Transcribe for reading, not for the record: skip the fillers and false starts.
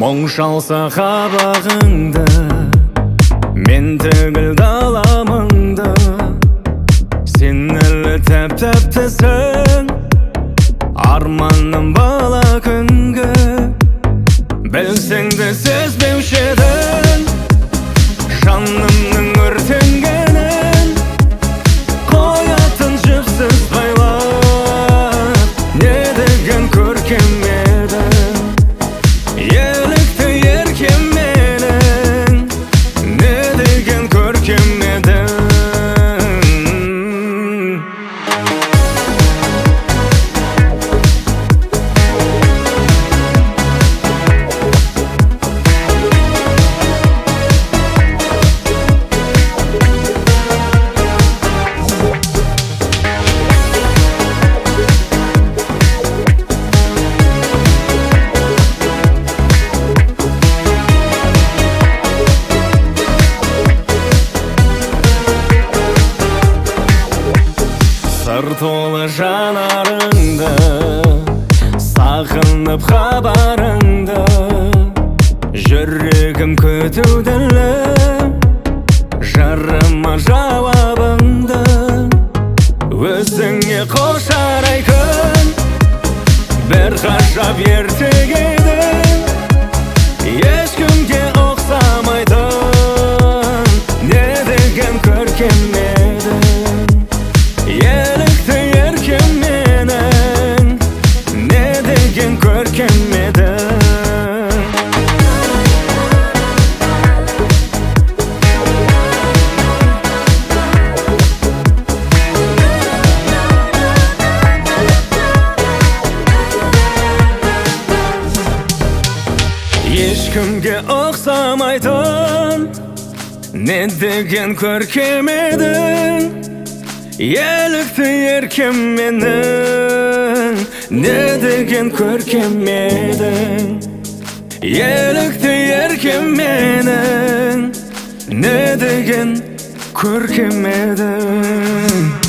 Мұң шалса қабағыңды, мен тігіл даламыңды. Сен әлі тәп-тәптісің, арманым бала күнгі. Білсең де сезбеуші едің, жанымның өртенгенін. Қоятын жіпсіз байлап, не деген көркем едің. Елікті еркем менің, не деген көркем едің. Сыр толы жанарыңды, сағынып хабарыңды. Жүрегім күтуділі, жарыма жауабыңды. Өзіңе қошар ай күн, бір ғажап ертек едің. Ешкімге ұқсамайтын, не деген көркем едің. Елікті еркем менің, не деген көркем едің. Ешкімге ұқсамайтын, не деген көркем едің. Елікті еркем менің, не деген көркем едің. Елікті еркем менің, не деген көркем едің.